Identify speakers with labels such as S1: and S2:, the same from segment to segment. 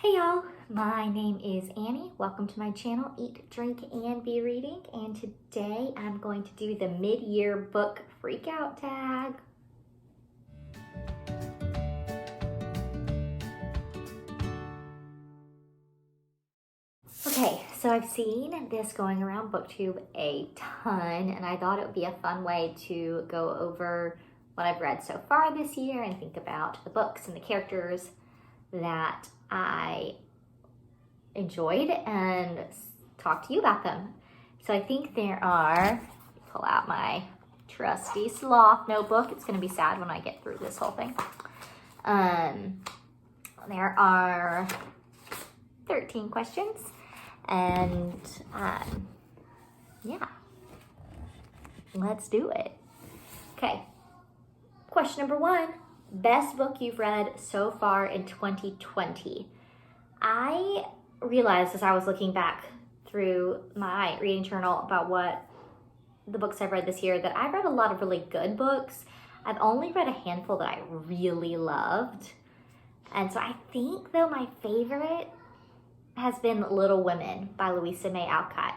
S1: Hey y'all, my name is Annie. Welcome to my channel, Eat, Drink, and Be Reading. And today I'm going to do the mid-year book freakout tag. Okay, so I've seen this going around BookTube a ton, and I thought it would be a fun way to go over what I've read so far this year and think about the books and the characters that I enjoyed and talk to you about them. So I think there are, pull out my trusty sloth notebook. It's going to be sad when I get through this whole thing. There are 13 questions, and yeah, let's do it. Okay, question number 1, best book you've read so far in 2020. I realized as I was looking back through my reading journal about what the books I've read this year that I've read a lot of really good books. I've only read a handful that I really loved. And so I think though my favorite has been Little Women by Louisa May Alcott.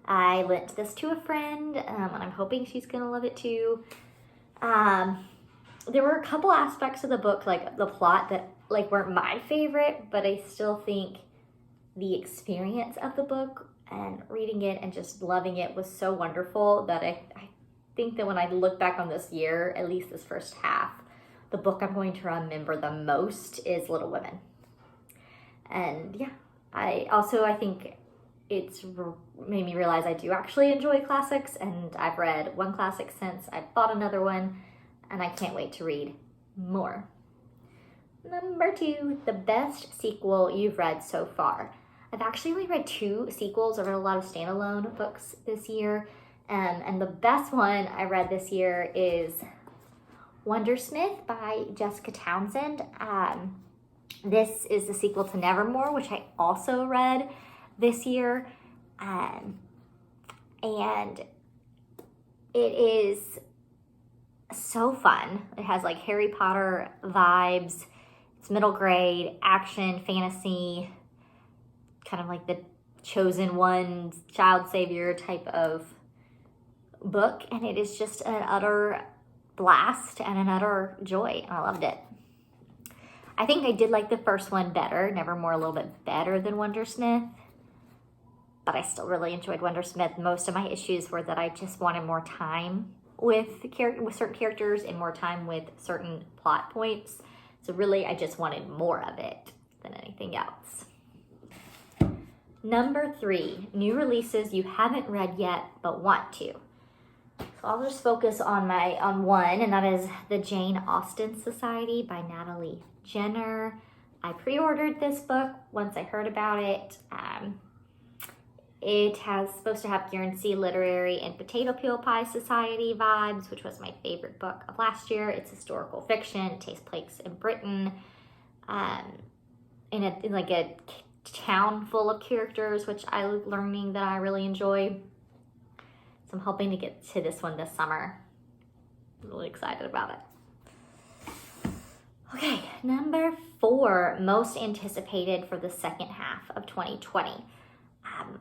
S1: I lent this to a friend and I'm hoping she's gonna love it too. There were a couple aspects of the book, like the plot, that weren't my favorite, but I still think the experience of the book and reading it and just loving it was so wonderful that I think that when I look back on this year, at least this first half, the book I'm going to remember the most is Little Women. And yeah, I think it's made me realize I do actually enjoy classics, and I've read one classic since. I've bought another one, and I can't wait to read more. Number 2, the best sequel you've read so far. I've actually only read 2 sequels. I've read a lot of standalone books this year. And the best one I read this year is Wundersmith by Jessica Townsend. This is the sequel to Nevermoor, which I also read this year. And it is so fun. It has like Harry Potter vibes. It's middle grade, action, fantasy, kind of like the chosen one, child savior type of book. And it is just an utter blast and an utter joy. I loved it. I think I did like the first one better, Nevermoor a little bit better than Wundersmith. But I still really enjoyed Wundersmith. Most of my issues were that I just wanted more time with certain characters and more time with certain plot points. So really, I just wanted more of it than anything else. Number 3, new releases you haven't read yet but want to. So I'll just focus on one, and that is The Jane Austen Society by Natalie Jenner. I pre-ordered this book once I heard about it. It has supposed to have Guernsey Literary and Potato Peel Pie Society vibes, which was my favorite book of last year. It's historical fiction. It takes place in Britain, in a town full of characters, which I'm learning that I really enjoy. So I'm hoping to get to this one this summer. I'm really excited about it. Okay, number 4, most anticipated for the second half of 2020.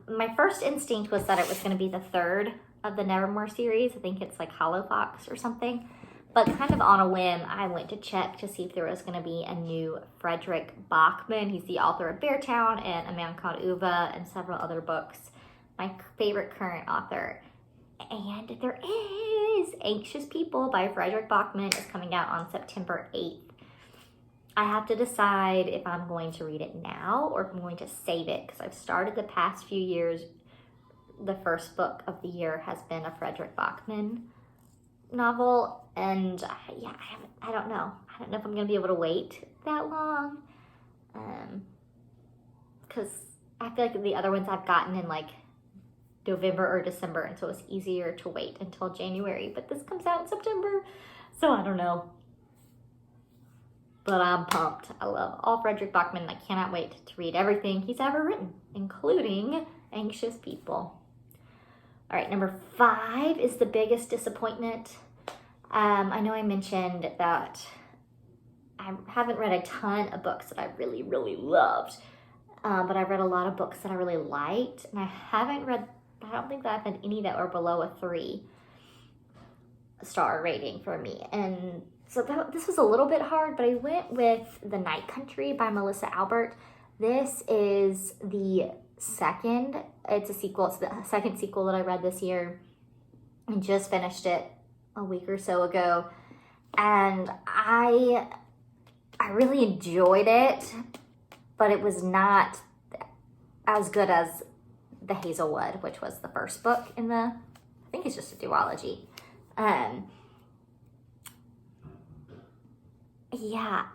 S1: My first instinct was that it was going to be the 3rd of the Nevermoor series. I think it's like Hollow Fox or something. But kind of on a whim, I went to check to see if there was going to be a new Fredrik Backman. He's the author of Beartown and A Man Called Uva and several other books. My favorite current author. And there is Anxious People by Fredrik Backman is coming out on September 8th. I have to decide if I'm going to read it now or if I'm going to save it, because I've started the past few years. The first book of the year has been a Fredrik Backman novel, and yeah, I don't know. I don't know if I'm going to be able to wait that long, because I feel like the other ones I've gotten in like November or December, and so it's easier to wait until January, but this comes out in September, so I don't know. But I'm pumped. I love all Fredrik Backman. I cannot wait to read everything he's ever written, including Anxious People. All right, number 5 is the biggest disappointment. I know I mentioned that I haven't read a ton of books that I really, really loved. but I read a lot of books that I really liked, and I don't think that I've had any that were below a 3-star rating for me. And so this was a little bit hard, but I went with The Night Country by Melissa Albert. This is the second, it's a sequel, it's the second sequel that I read this year. I just finished it a week or so ago, and I really enjoyed it, but it was not as good as The Hazelwood, which was the first book in the, I think it's just a duology. Yeah,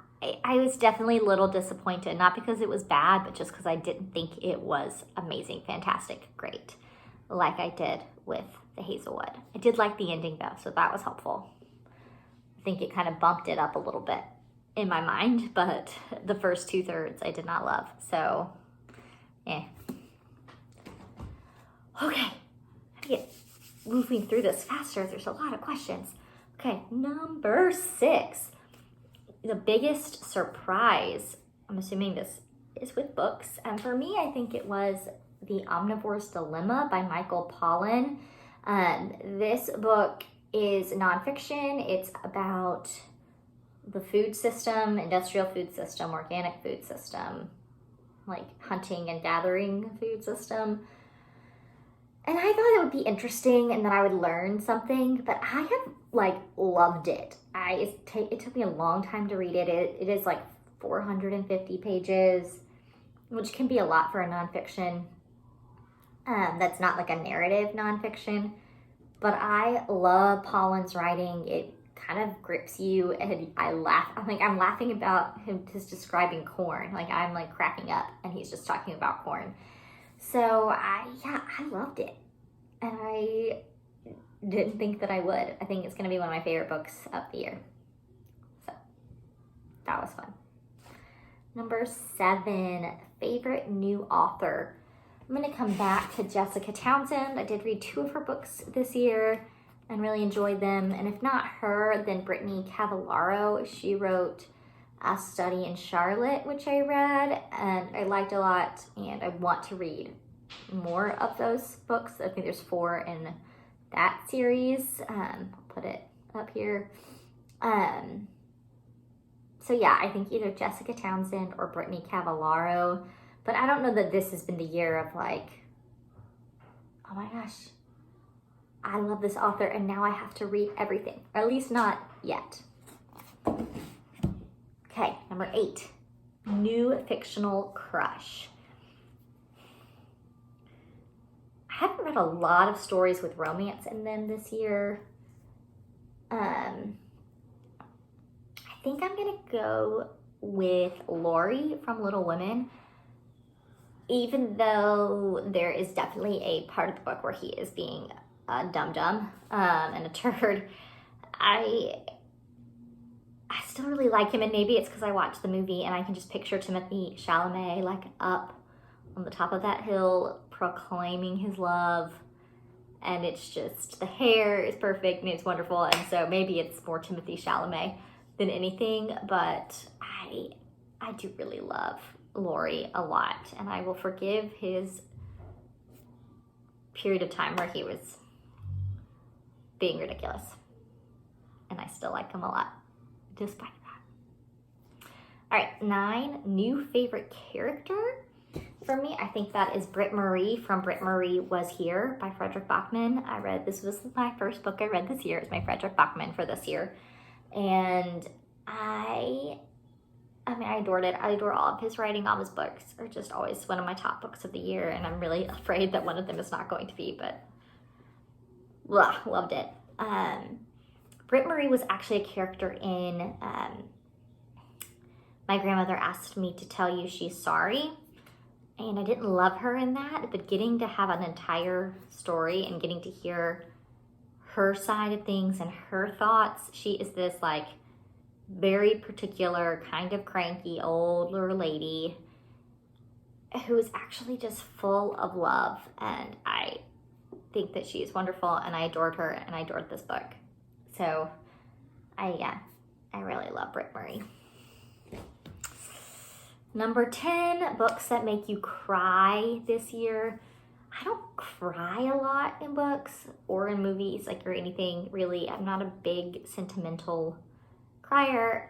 S1: I was definitely a little disappointed, not because it was bad, but just because I didn't think it was amazing, fantastic, great, like I did with The Hazelwood. I did like the ending though, so that was helpful. I think it kind of bumped it up a little bit in my mind, but the first 2/3 I did not love, so Okay, I get moving through this faster. There's a lot of questions. Okay, number 6. The biggest surprise, I'm assuming this is with books, and for me, I think it was The Omnivore's Dilemma by Michael Pollan. This book is nonfiction. It's about the food system, industrial food system, organic food system, like hunting and gathering food system. And I thought it would be interesting and that I would learn something, but I have loved it. It took me a long time to read it. It is 450 pages, which can be a lot for a nonfiction. That's not a narrative nonfiction, but I love Pollan's writing. It kind of grips you, and I laugh. I'm laughing about him just describing corn. I'm cracking up, and he's just talking about corn. So I loved it, and I didn't think that I would. I think it's going to be one of my favorite books of the year. So that was fun. Number 7, favorite new author. I'm going to come back to Jessica Townsend. I did read 2 of her books this year and really enjoyed them. And if not her, then Brittany Cavallaro. She wrote A Study in Charlotte, which I read and I liked a lot, and I want to read more of those books. I think there's 4 in that series. I'll put it up here. So yeah, I think either Jessica Townsend or Brittany Cavallaro, but I don't know that this has been the year of oh my gosh, I love this author and now I have to read everything, or at least not yet. Okay, number 8, new fictional crush. I haven't read a lot of stories with romance in them this year. I think I'm gonna go with Laurie from Little Women, even though there is definitely a part of the book where he is being a dum-dum and a turd. I still really like him, and maybe it's because I watched the movie and I can just picture Timothée Chalamet up on the top of that hill proclaiming his love, and it's just, the hair is perfect and it's wonderful, and so maybe it's more Timothée Chalamet than anything, but I do really love Laurie a lot, and I will forgive his period of time where he was being ridiculous, and I still like him a lot despite that. All right, 9, new favorite character. For me, I think that is Britt Marie from Britt Marie Was Here by Fredrik Backman. This was my first book I read this year. It's my Fredrik Backman for this year. And I adored it. I adore all of his writing. All of his books are just always one of my top books of the year, and I'm really afraid that one of them is not going to be, but loved it. Britt Marie was actually a character in My Grandmother Asked Me to Tell You She's Sorry, and I didn't love her in that, but getting to have an entire story and getting to hear her side of things and her thoughts. She is this very particular kind of cranky older lady who is actually just full of love, and I think that she is wonderful, and I adored her, and I adored this book. So I really love Britt Marie. Number 10, books that make you cry this year. I don't cry a lot in books or in movies, like, or anything, really. I'm not a big sentimental crier.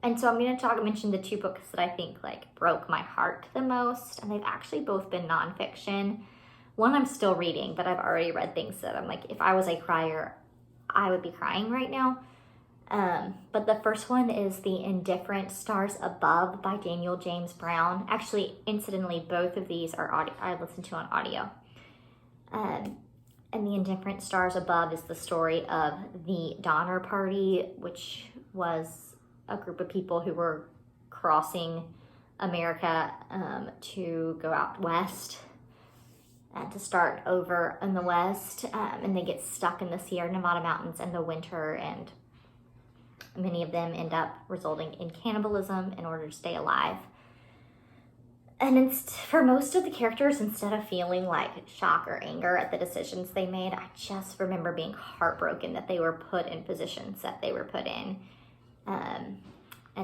S1: And so I'm going to mention the 2 books that I think, like, broke my heart the most, and they've actually both been nonfiction. One I'm still reading, but I've already read things that I'm like, if I was a crier, I would be crying right now. But the first one is The Indifferent Stars Above by Daniel James Brown. Actually, incidentally, both of these are audio, I listened to on audio. And The Indifferent Stars Above is the story of the Donner Party, which was a group of people who were crossing America to go out west and to start over in the west. And they get stuck in the Sierra Nevada mountains in the winter, and many of them end up resulting in cannibalism in order to stay alive. And for most of the characters, instead of feeling like shock or anger at the decisions they made, I just remember being heartbroken that they were put in positions that they were put in. And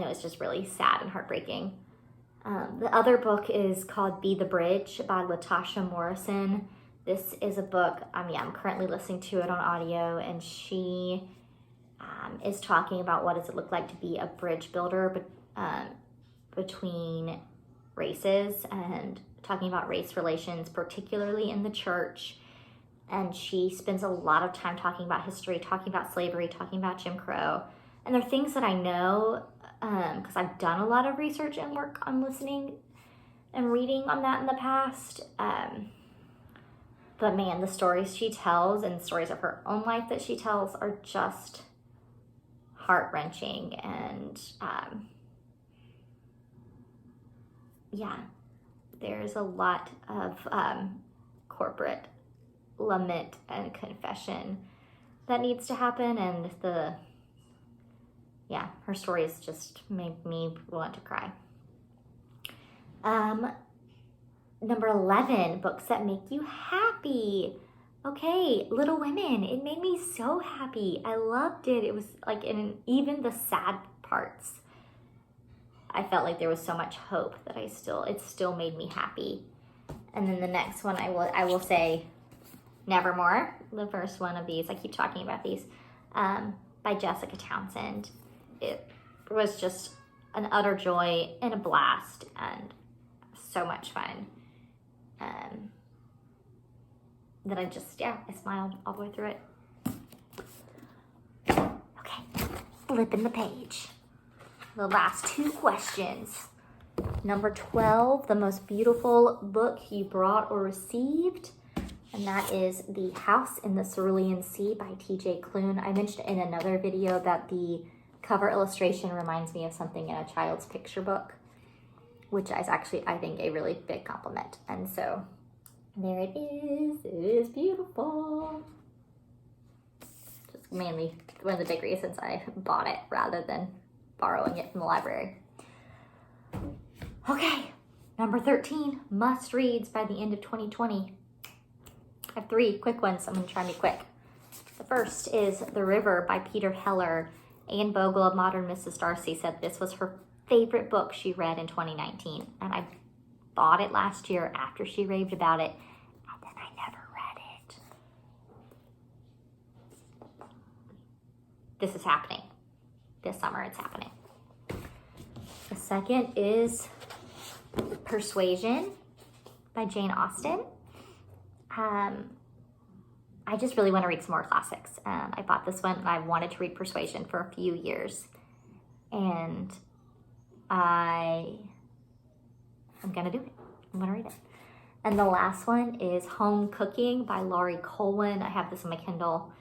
S1: it was just really sad and heartbreaking. The other book is called Be the Bridge by Latasha Morrison. This is a book, I'm currently listening to it on audio, and she is talking about what does it look like to be a bridge builder between races, and talking about race relations, particularly in the church. And she spends a lot of time talking about history, talking about slavery, talking about Jim Crow. And they're things that I know because I've done a lot of research and work on listening and reading on that in the past. But man, the stories she tells and stories of her own life that she tells are just heart-wrenching. And yeah, there's a lot of corporate lament and confession that needs to happen, and her stories just make me want to cry. Number 11, books that make you happy. Okay, Little Women. It made me so happy. I loved it. It was like, even the sad parts, I felt like there was so much hope that it still made me happy. And then the next one, I will say Nevermoor, the first one of these. I keep talking about these, by Jessica Townsend. It was just an utter joy and a blast and so much fun. That I smiled all the way through it. Okay, flipping the page. The last 2 questions. Number 12, the most beautiful book you brought or received. And that is The House in the Cerulean Sea by T.J. Klune. I mentioned in another video that the cover illustration reminds me of something in a child's picture book, which is actually, I think, a really big compliment. And so there it is. It is beautiful. Just mainly one of the big reasons I bought it rather than borrowing it from the library. Okay, number 13, must reads by the end of 2020. I have 3 quick ones. I'm going to try and be quick. The first is The River by Peter Heller. Anne Bogle of Modern Mrs. Darcy said this was her favorite book she read in 2019. And I bought it last year after she raved about it, and then I never read it. This is happening. This summer it's happening. The second is Persuasion by Jane Austen. I just really want to read some more classics. I bought this one and I wanted to read Persuasion for a few years. And I'm going to do it. I'm going to read it. And the last one is Homecooking by Laurie Collin. I have this on my Kindle.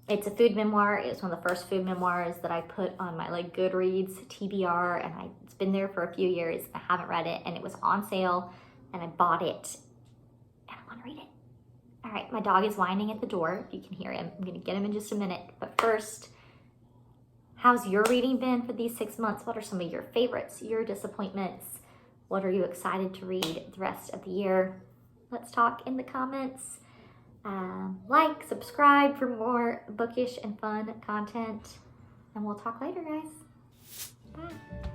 S1: It's a food memoir. It's one of the first food memoirs that I put on my Goodreads TBR, and it's been there for a few years. I haven't read it, and it was on sale, and I bought it, and I want to read it. All right, my dog is whining at the door. If you can hear him, I'm going to get him in just a minute. But first, how's your reading been for these 6 months? What are some of your favorites, your disappointments? What are you excited to read the rest of the year? Let's talk in the comments. Like, subscribe for more bookish and fun content. And we'll talk later, guys. Bye.